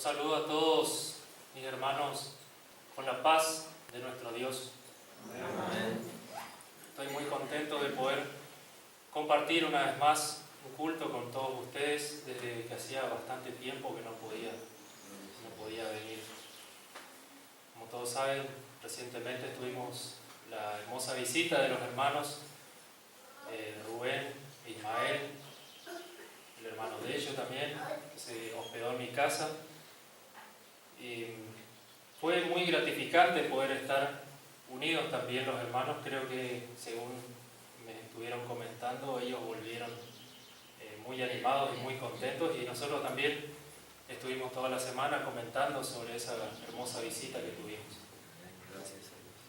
Los saludo a todos mis hermanos con la paz de nuestro Dios. Amén. Estoy muy contento de poder compartir una vez más un culto con todos ustedes desde que hacía bastante tiempo que no podía venir. Como todos saben, recientemente tuvimos la hermosa visita de los hermanos Rubén e Ismael, el hermano de ellos también, que se hospedó en mi casa. Y fue muy gratificante poder estar unidos también los hermanos. Creo que, según me estuvieron comentando, ellos volvieron muy animados y muy contentos, y nosotros también estuvimos toda la semana comentando sobre esa hermosa visita que tuvimos. Gracias a Dios.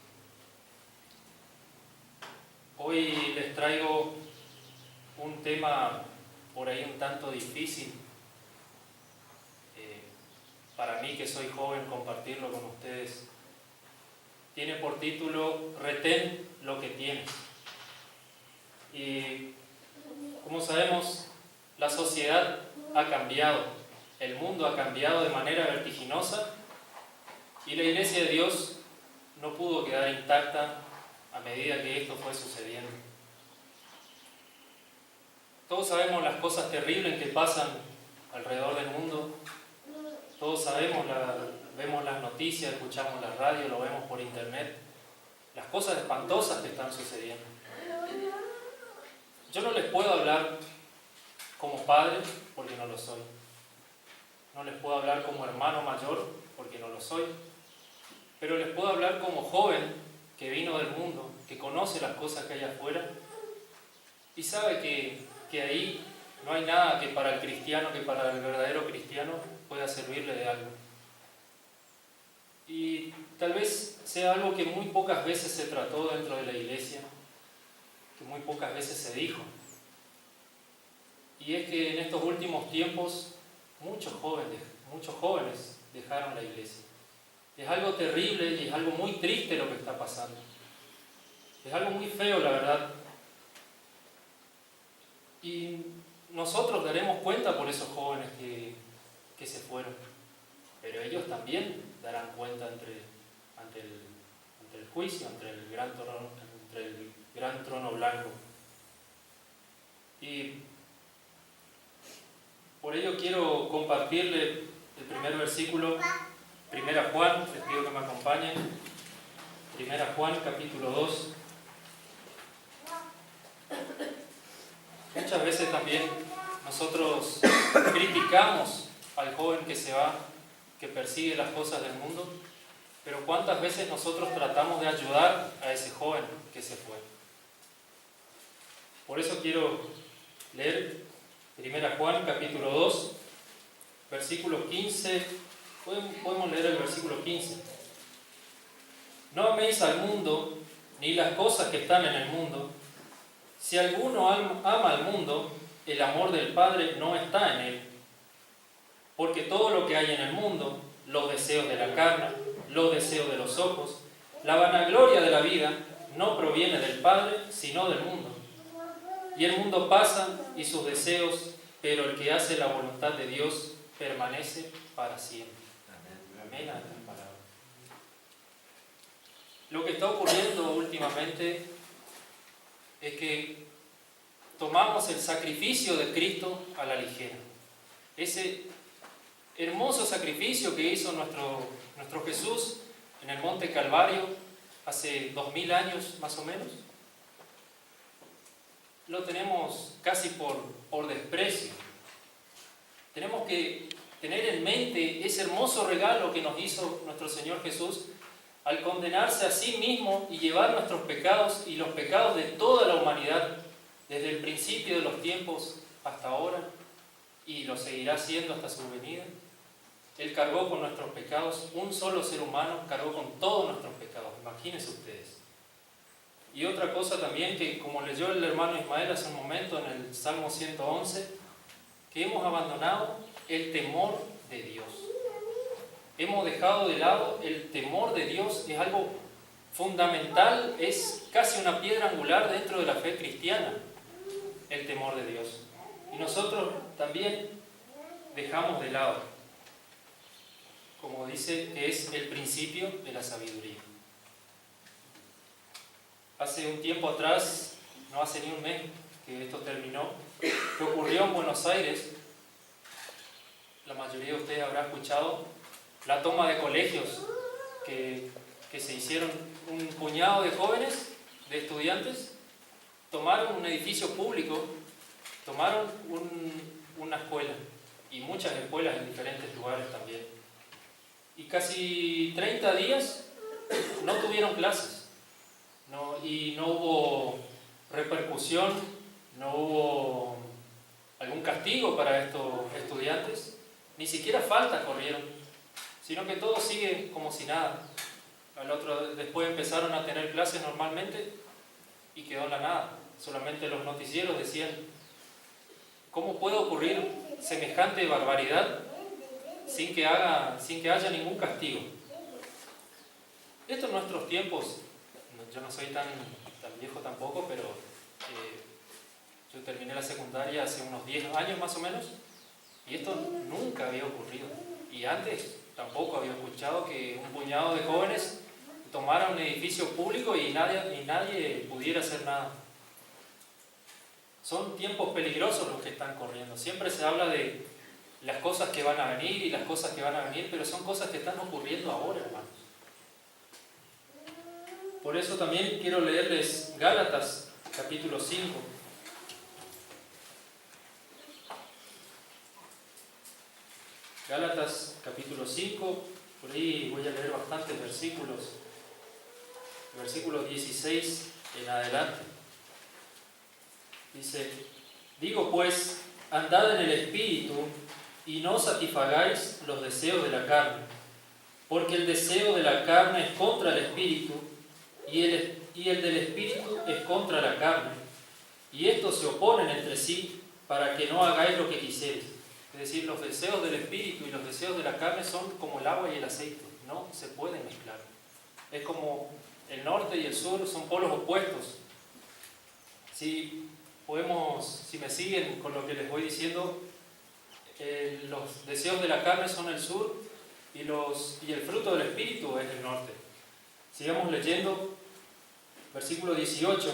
Hoy les traigo un tema por ahí un tanto difícil para mí, que soy joven, compartirlo con ustedes. Tiene por título "Retén lo que tienes". Y como sabemos, la sociedad ha cambiado, el mundo ha cambiado de manera vertiginosa, y la Iglesia de Dios no pudo quedar intacta a medida que esto fue sucediendo. Todos sabemos las cosas terribles que pasan alrededor del mundo. Todos sabemos, vemos las noticias, escuchamos la radio, lo vemos por internet, las cosas espantosas que están sucediendo. Yo no les puedo hablar como padre, porque no lo soy. No les puedo hablar como hermano mayor, porque no lo soy. Pero les puedo hablar como joven que vino del mundo, que conoce las cosas que hay afuera y sabe que ahí no hay nada que para el cristiano, que para el verdadero cristiano pueda servirle de algo. Y tal vez sea algo que muy pocas veces se trató dentro de la iglesia, que muy pocas veces se dijo. Y es que en estos últimos tiempos muchos jóvenes dejaron la iglesia. Es algo terrible y es algo muy triste lo que está pasando. Es algo muy feo, la verdad. Y nosotros daremos cuenta por esos jóvenes que se fueron, pero ellos también darán cuenta ante el juicio, ante el gran trono blanco. Y por ello quiero compartirle el primer versículo, 1 Juan, les pido que me acompañen, 1 Juan capítulo 2. Muchas veces también nosotros criticamos al joven que se va, que persigue las cosas del mundo, pero ¿cuántas veces nosotros tratamos de ayudar a ese joven que se fue? Por eso quiero leer 1 Juan capítulo 2, versículo 15. Podemos leer el versículo 15. No améis al mundo, ni las cosas que están en el mundo. Si alguno ama al mundo, el amor del Padre no está en él. Porque todo lo que hay en el mundo, los deseos de la carne, los deseos de los ojos, la vanagloria de la vida, no proviene del Padre, sino del mundo. Y el mundo pasa y sus deseos, pero el que hace la voluntad de Dios permanece para siempre. Amén. Amén. Lo que está ocurriendo últimamente es que tomamos el sacrificio de Cristo a la ligera. Ese hermoso sacrificio que hizo nuestro Jesús en el Monte Calvario hace 2000 años más o menos, lo tenemos casi por desprecio. Tenemos que tener en mente ese hermoso regalo que nos hizo nuestro Señor Jesús al condenarse a sí mismo y llevar nuestros pecados y los pecados de toda la humanidad desde el principio de los tiempos hasta ahora, y lo seguirá haciendo hasta su venida. Él cargó con nuestros pecados, un solo ser humano cargó con todos nuestros pecados, imagínense ustedes. Y otra cosa también, que como leyó el hermano Ismael hace un momento en el Salmo 111, que hemos abandonado el temor de Dios. Hemos dejado de lado el temor de Dios, que es algo fundamental, es casi una piedra angular dentro de la fe cristiana, el temor de Dios. Y nosotros también dejamos de lado. como dice, que es el principio de la sabiduría. Hace un tiempo atrás, no hace ni un mes que esto terminó, que ocurrió en Buenos Aires. La mayoría de ustedes habrá escuchado la toma de colegios que se hicieron. Un puñado de jóvenes, de estudiantes, tomaron un edificio público, tomaron una escuela y muchas escuelas en diferentes lugares también. Y casi 30 días no tuvieron clases, y no hubo repercusión, no hubo algún castigo para estos estudiantes, ni siquiera faltas corrieron, sino que todo sigue como si nada. Después empezaron a tener clases normalmente y quedó en la nada. Solamente los noticieros decían: ¿cómo puede ocurrir semejante barbaridad sin que haya ningún castigo? Esto en nuestros tiempos, yo no soy tan viejo tampoco, pero yo terminé la secundaria hace unos 10 años más o menos, y esto nunca había ocurrido. Y antes tampoco había escuchado que un puñado de jóvenes tomara un edificio público y nadie pudiera hacer nada. Son tiempos peligrosos los que están corriendo. Siempre se habla de las cosas que van a venir y las cosas que van a venir, pero son cosas que están ocurriendo ahora, hermanos. Por eso también quiero leerles Gálatas, capítulo 5. Gálatas, capítulo 5, por ahí voy a leer bastantes versículos. Versículo 16 en adelante. Dice: digo pues, andad en el Espíritu, y no satisfagáis los deseos de la carne, porque el deseo de la carne es contra el Espíritu, y el del Espíritu es contra la carne, y estos se oponen entre sí, para que no hagáis lo que quisierais. Es decir, los deseos del Espíritu y los deseos de la carne son como el agua y el aceite, no se pueden mezclar. Es como el norte y el sur, son polos opuestos. Si me siguen con lo que les voy diciendo, los deseos de la carne son el sur y el fruto del Espíritu es el norte. Sigamos leyendo, versículo 18.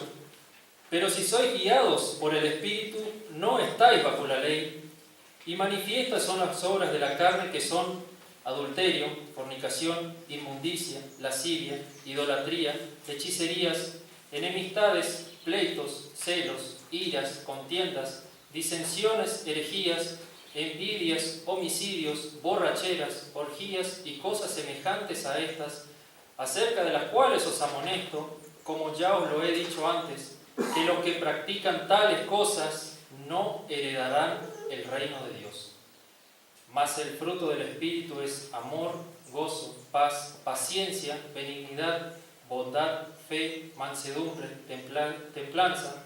Pero si sois guiados por el Espíritu, no estáis bajo la ley, y manifiestas son las obras de la carne, que son adulterio, fornicación, inmundicia, lascivia, idolatría, hechicerías, enemistades, pleitos, celos, iras, contiendas, disensiones, herejías, envidias, homicidios, borracheras, orgías y cosas semejantes a estas, acerca de las cuales os amonesto, como ya os lo he dicho antes, que los que practican tales cosas no heredarán el reino de Dios. Mas el fruto del Espíritu es amor, gozo, paz, paciencia, benignidad, bondad, fe, mansedumbre, templanza.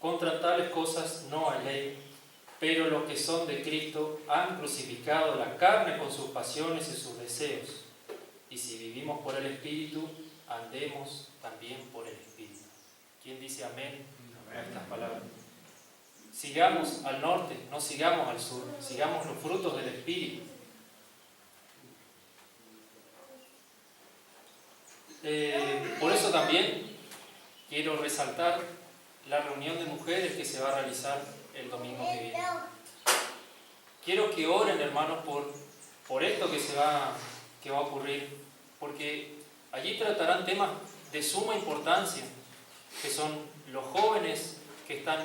Contra tales cosas no hay ley. Pero los que son de Cristo han crucificado la carne con sus pasiones y sus deseos. Y si vivimos por el Espíritu, andemos también por el Espíritu. ¿Quién dice amén a estas palabras? Sigamos al norte, no sigamos al sur, sigamos los frutos del Espíritu. Por eso también quiero resaltar la reunión de mujeres que se va a realizar el domingo que viene. Quiero que oren, hermanos, por esto que va a ocurrir, porque allí tratarán temas de suma importancia, que son los jóvenes que están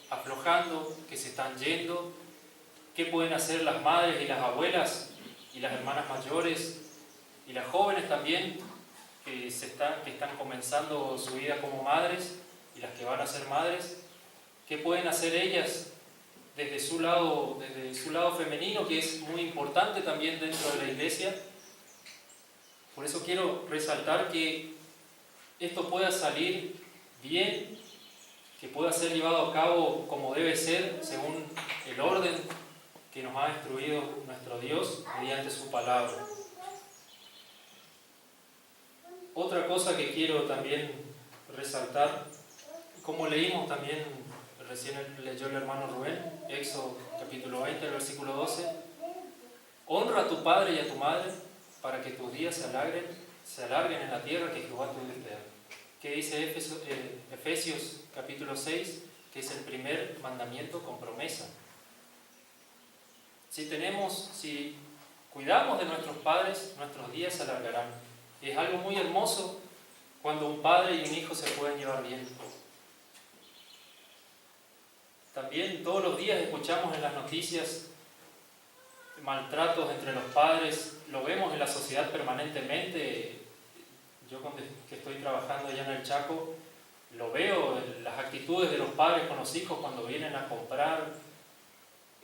aflojando, que se están yendo, qué pueden hacer las madres y las abuelas y las hermanas mayores y las jóvenes también que están comenzando su vida como madres y las que van a ser madres, qué pueden hacer ellas desde su lado femenino, que es muy importante también dentro de la iglesia. Por eso quiero resaltar que esto pueda salir bien, que pueda ser llevado a cabo como debe ser, según el orden que nos ha instruido nuestro Dios mediante su palabra. Otra cosa que quiero también resaltar, como leímos también, recién leyó el hermano Rubén, Éxodo capítulo 20, versículo 12, Honra a tu padre y a tu madre para que tus días se alarguen en la tierra que Jehová tu Dios te da. Que dice Efesios capítulo 6, que es el primer mandamiento con promesa. Si cuidamos de nuestros padres, nuestros días se alargarán. Es algo muy hermoso cuando un padre y un hijo se pueden llevar bien. También todos los días escuchamos en las noticias maltratos entre los padres, lo vemos en la sociedad permanentemente. Yo que estoy trabajando allá en el Chaco, lo veo en las actitudes de los padres con los hijos cuando vienen a comprar,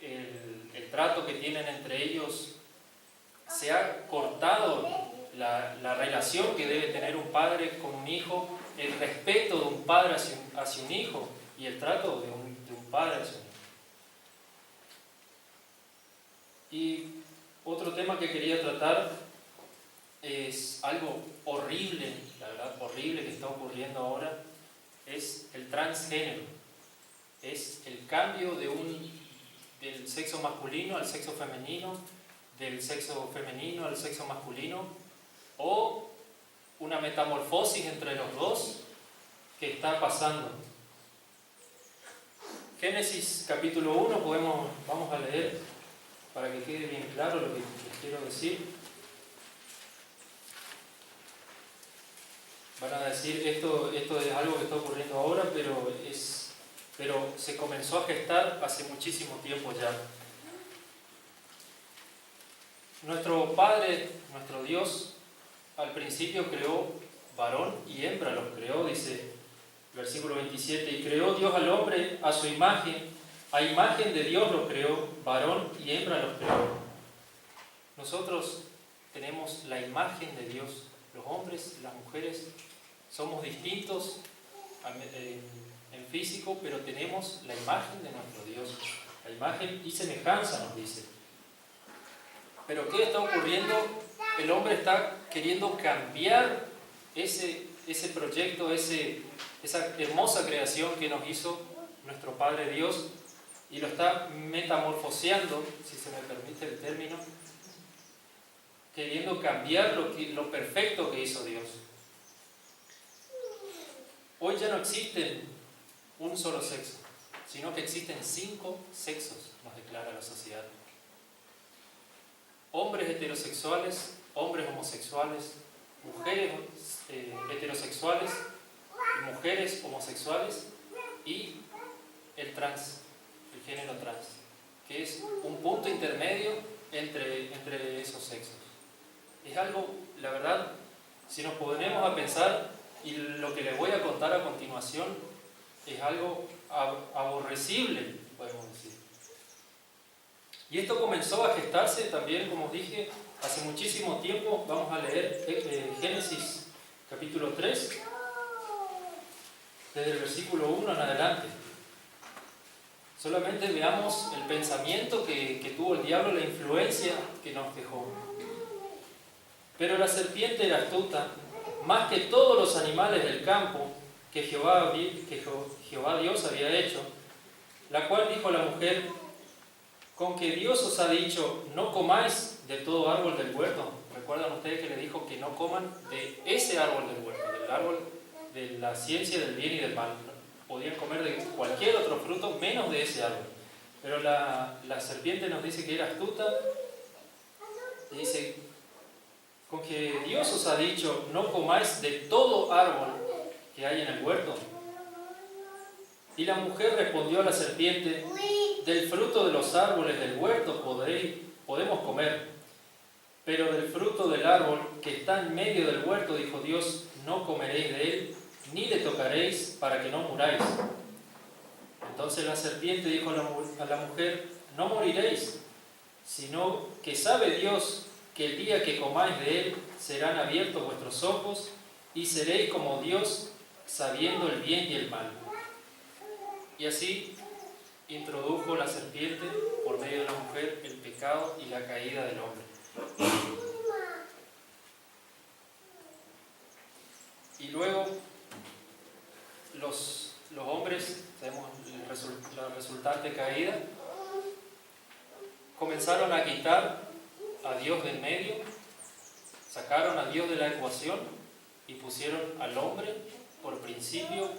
el trato que tienen entre ellos. Se ha cortado la relación que debe tener un padre con un hijo, el respeto de un padre hacia un hijo y el trato de un padre hacia un hijo. Y otro tema que quería tratar es algo horrible, la verdad horrible que está ocurriendo ahora, es el transgénero. Es el cambio del sexo masculino al sexo femenino, del sexo femenino al sexo masculino, o una metamorfosis entre los dos que está pasando. Génesis capítulo 1 vamos a leer para que quede bien claro lo que les quiero decir. Van a decir, esto es algo que está ocurriendo ahora, pero se comenzó a gestar hace muchísimo tiempo ya. Nuestro Padre, nuestro Dios, al principio creó varón y hembra, los creó, dice versículo 27, y creó Dios al hombre a su imagen, a imagen de Dios lo creó, varón y hembra los creó. Nosotros tenemos la imagen de Dios, los hombres, las mujeres, somos distintos en físico, pero tenemos la imagen de nuestro Dios, la imagen y semejanza nos dice. Pero ¿qué está ocurriendo? El hombre está queriendo cambiar ese proyecto, esa hermosa creación que nos hizo nuestro Padre Dios, y lo está metamorfoseando, si se me permite el término, queriendo cambiar lo perfecto que hizo Dios. Hoy ya no existe un solo sexo, sino que existen 5 sexos, nos declara la sociedad. Hombres heterosexuales, hombres homosexuales, mujeres heterosexuales, mujeres homosexuales y el género trans, que es un punto intermedio entre esos sexos. Es algo, la verdad, si nos ponemos a pensar, y lo que les voy a contar a continuación es algo aborrecible, podemos decir. Y esto comenzó a gestarse también, como os dije, hace muchísimo tiempo. Vamos a leer Génesis capítulo 3, desde el versículo 1 en adelante. Solamente veamos el pensamiento que tuvo el diablo, la influencia que nos dejó. Pero la serpiente era astuta, más que todos los animales del campo que Jehová Dios había hecho, la cual dijo a la mujer: con que Dios os ha dicho, no comáis de todo árbol del huerto. ¿Recuerdan ustedes que le dijo que no coman de ese árbol del huerto, del árbol de la ciencia del bien y del mal? Podían comer de cualquier otro fruto menos de ese árbol. Pero la serpiente nos dice que era astuta y dice: con que Dios os ha dicho, no comáis de todo árbol que hay en el huerto. Y la mujer respondió a la serpiente: del fruto de los árboles del huerto podemos comer, pero del fruto del árbol que está en medio del huerto, dijo Dios, no comeréis de él, ni le tocaréis, para que no muráis. Entonces la serpiente dijo a la mujer: no moriréis, sino que sabe Dios que el día que comáis de él serán abiertos vuestros ojos y seréis como Dios, sabiendo el bien y el mal. Y así introdujo la serpiente por medio de la mujer el pecado y la caída del hombre. Y luego los hombres, sabemos la resultante caída, comenzaron a quitar a Dios del medio, sacaron a Dios de la ecuación y pusieron al hombre por principio,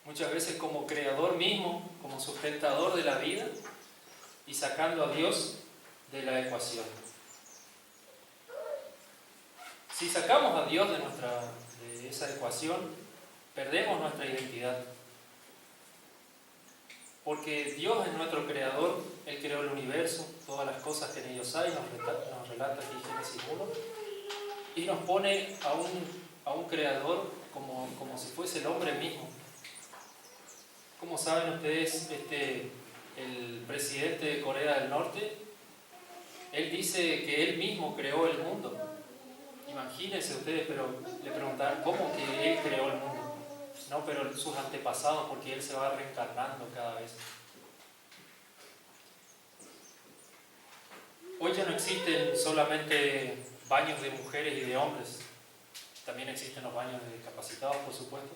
muchas veces como creador mismo, como sustentador de la vida, y sacando a Dios de la ecuación. Si sacamos a Dios de esa ecuación, perdemos nuestra identidad. Porque Dios es nuestro creador, Él creó el universo, todas las cosas que en ellos hay, nos relata aquí Génesis 1, y nos pone a un creador como si fuese el hombre mismo. Como saben ustedes, el presidente de Corea del Norte, él dice que él mismo creó el mundo. Imagínense ustedes, pero le preguntaron, ¿cómo que él creó el mundo? No, pero sus antepasados, porque él se va reencarnando cada vez. Hoy ya no existen solamente baños de mujeres y de hombres. También existen los baños de discapacitados, por supuesto,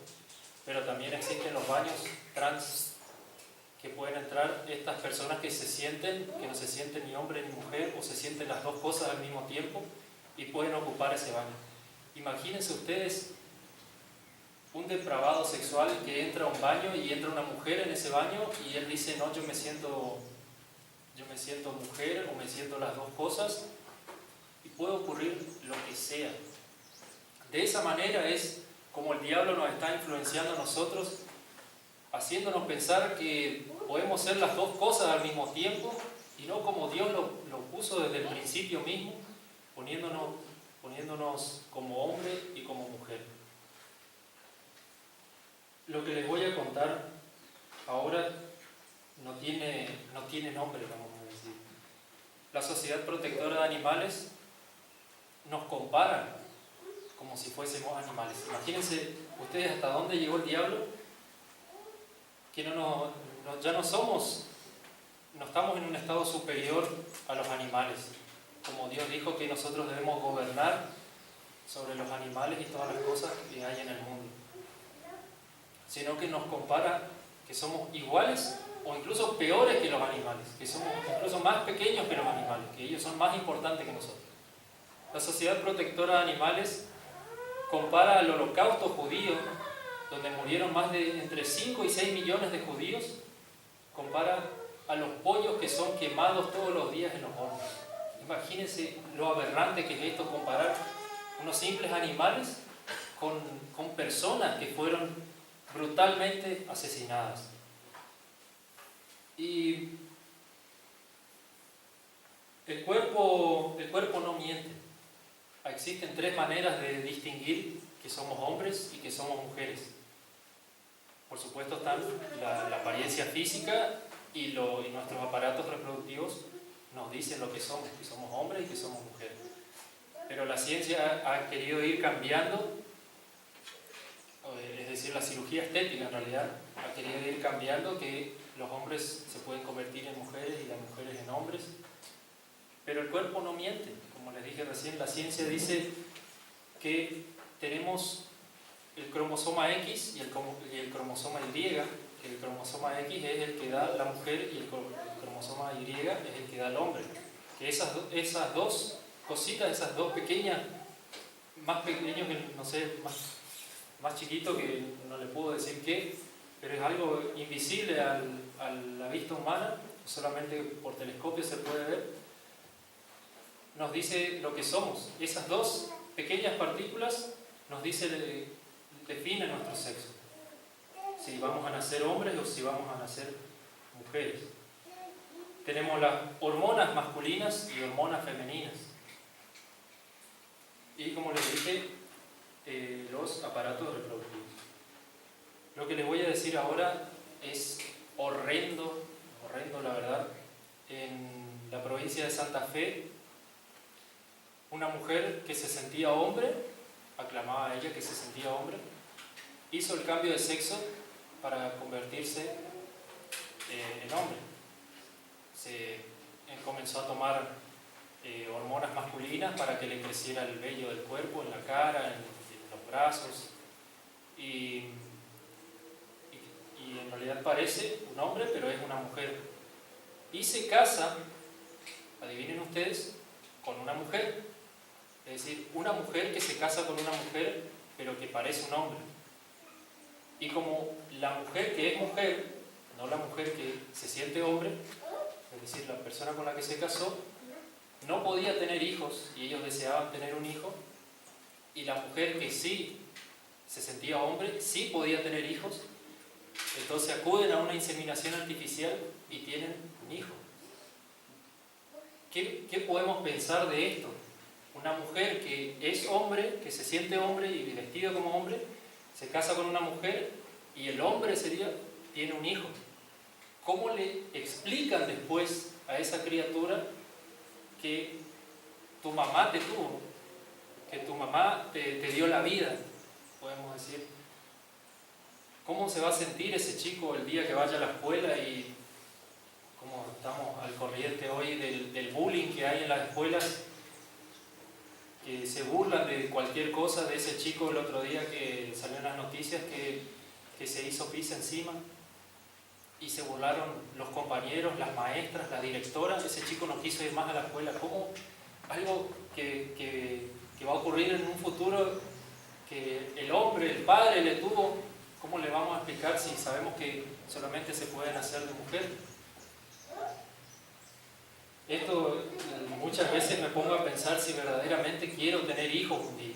pero también existen los baños trans, que pueden entrar estas personas que no se sienten ni hombre ni mujer, o se sienten las dos cosas al mismo tiempo, y pueden ocupar ese baño. Imagínense ustedes un depravado sexual que entra a un baño y entra una mujer en ese baño y él dice, no, yo me siento mujer o me siento las dos cosas, y puede ocurrir lo que sea. De esa manera es como el diablo nos está influenciando a nosotros, haciéndonos pensar que podemos ser las dos cosas al mismo tiempo y no como Dios lo puso desde el principio mismo, poniéndonos como hombre y como mujer. Lo que les voy a contar ahora no tiene nombre, vamos a decir. La Sociedad Protectora de Animales nos compara como si fuésemos animales. Imagínense ustedes hasta dónde llegó el diablo, que ya no estamos en un estado superior a los animales, como Dios dijo que nosotros debemos gobernar sobre los animales y todas las cosas que hay en el mundo, sino que nos compara que somos iguales o incluso peores que los animales, que somos incluso más pequeños que los animales, que ellos son más importantes que nosotros. La Sociedad Protectora de Animales compara al holocausto judío, donde murieron más de entre 5 y 6 millones de judíos, compara a los pollos que son quemados todos los días en los hornos. Imagínense lo aberrante que es esto, comparar unos simples animales con personas que fueron brutalmente asesinadas. Y el cuerpo no miente. Existen 3 maneras de distinguir que somos hombres y que somos mujeres. Por supuesto están la apariencia física y nuestros aparatos reproductivos nos dicen lo que somos hombres y que somos mujeres. Pero la ciencia ha querido ir cambiando, es decir, la cirugía estética en realidad ha querido ir cambiando, que los hombres se pueden convertir en mujeres y las mujeres en hombres. Pero el cuerpo no miente. Como les dije recién, la ciencia dice que tenemos el cromosoma X y el cromosoma Y, que el cromosoma X es el que da la mujer y el cromosoma Y es el que da el hombre. Que esas dos cositas, esas dos pequeñas, más pequeños que, no sé, más chiquito que no le puedo decir qué, pero es algo invisible a la vista humana, solamente por telescopio se puede ver, nos dice lo que somos. Esas dos pequeñas partículas nos definen nuestro sexo. Si vamos a nacer hombres o si vamos a nacer mujeres. Tenemos las hormonas masculinas y hormonas femeninas. Y como les dije, los aparatos reproductivos. Lo que les voy a decir ahora es horrendo la verdad. En la provincia de Santa Fe, una mujer que se sentía hombre, aclamaba a ella que se sentía hombre, hizo el cambio de sexo para convertirse en hombre. Comenzó a tomar hormonas masculinas para que le creciera el vello del cuerpo, en la cara, en los brazos, y en realidad parece un hombre, pero es una mujer. Y se casa, adivinen ustedes, mujer. Es decir, una mujer que se casa con una mujer, pero que parece un hombre. Y como la mujer que es mujer, no la mujer que se siente hombre, es decir, la persona con la que se casó, no podía tener hijos y ellos deseaban tener un hijo, y la mujer que sí se sentía hombre, sí podía tener hijos, entonces acuden a una inseminación artificial y tienen un hijo. ¿Qué podemos pensar de esto? Una mujer que es hombre, que se siente hombre y vestido como hombre, se casa con una mujer y el hombre tiene un hijo. ¿Cómo le explican después a esa criatura que tu mamá te tuvo, que tu mamá te dio la vida, podemos decir? ¿Cómo se va a sentir ese chico el día que vaya a la escuela? Y como estamos al corriente hoy del bullying que hay en las escuelas, que se burlan de cualquier cosa, de ese chico el otro día que salió en las noticias que se hizo pis encima y se burlaron los compañeros, las maestras, la directora. Ese chico no quiso ir más a la escuela. ¿Cómo algo que va a ocurrir en un futuro, que el hombre, el padre le tuvo, cómo le vamos a explicar si sabemos que solamente se pueden hacer de mujer? Esto muchas veces me pongo a pensar si verdaderamente quiero tener hijos un día.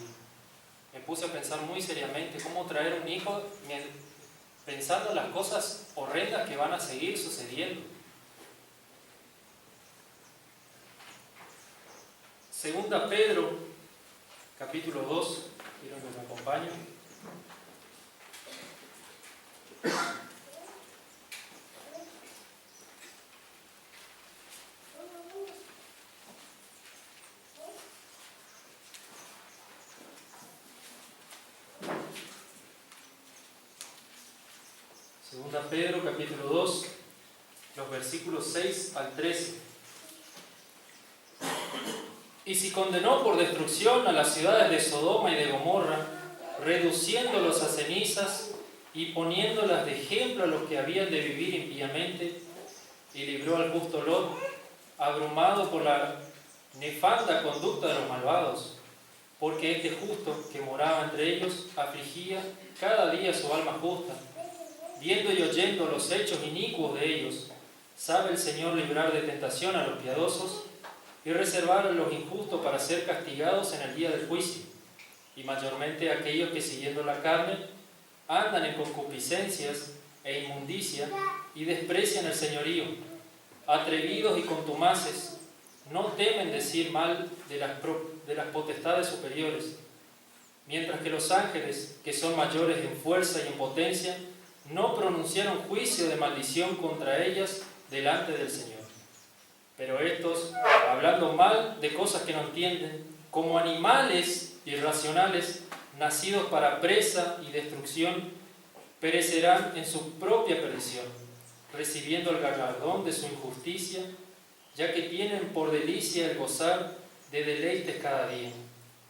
Me puse a pensar muy seriamente cómo traer un hijo, pensando en las cosas horrendas que van a seguir sucediendo. Segunda Pedro, capítulo 2, quiero que me acompañen. Segunda Pedro, capítulo 2, los versículos 6 al 13. Y si condenó por destrucción a las ciudades de Sodoma y de Gomorra, reduciéndolos a cenizas y poniéndolas de ejemplo a los que habían de vivir impíamente, y libró al justo Lot, abrumado por la nefanda conducta de los malvados, porque este justo que moraba entre ellos afligía cada día su alma justa. Viendo y oyendo los hechos inicuos de ellos, sabe el Señor librar de tentación a los piadosos y reservar a los injustos para ser castigados en el día del juicio, y mayormente aquellos que siguiendo la carne andan en concupiscencias e inmundicia y desprecian el señorío, atrevidos y contumaces, no temen decir mal de las potestades superiores, mientras que los ángeles, que son mayores en fuerza y en potencia, no pronunciaron juicio de maldición contra ellas delante del Señor. Pero estos, hablando mal de cosas que no entienden, como animales irracionales, nacidos para presa y destrucción, perecerán en su propia perdición, recibiendo el galardón de su injusticia, ya que tienen por delicia el gozar de deleites cada día.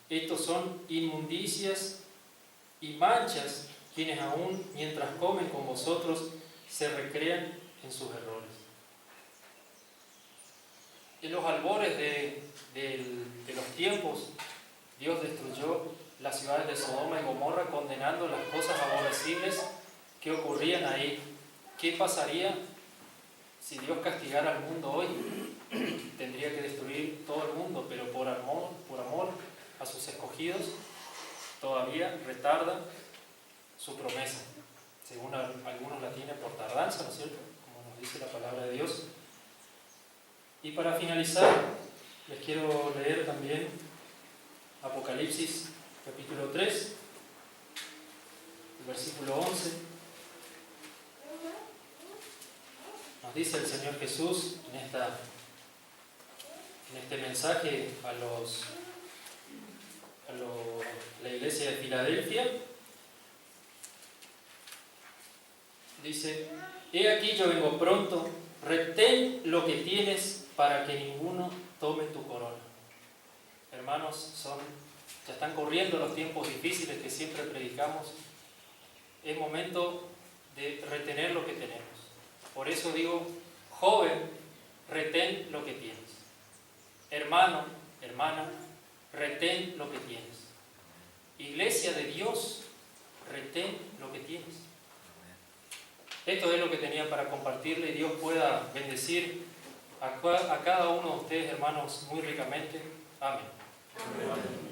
Estos son inmundicias y manchas, quienes aún mientras comen con vosotros se recrean en sus errores. En los albores de los tiempos, Dios destruyó las ciudades de Sodoma y Gomorra, condenando las cosas aborrecibles que ocurrían ahí. ¿Qué pasaría si Dios castigara al mundo hoy? Tendría que destruir todo el mundo, pero por amor a sus escogidos, todavía retarda su promesa. Según algunos la tienen por tardanza, ¿no es cierto? Como nos dice la palabra de Dios. Y para finalizar, les quiero leer también Apocalipsis capítulo 3, el versículo 11. Nos dice el Señor Jesús en este mensaje a la iglesia de Filadelfia. Dice: he aquí yo vengo pronto, retén lo que tienes para que ninguno tome tu corona. Hermanos, ya están corriendo los tiempos difíciles que siempre predicamos. Es momento de retener lo que tenemos. Por eso digo, joven, retén lo que tienes. Hermano, hermana, retén lo que tienes. Iglesia de Dios, retén lo que tienes. Esto es lo que tenía para compartirle y Dios pueda bendecir a cada uno de ustedes, hermanos, muy ricamente. Amén. Amén.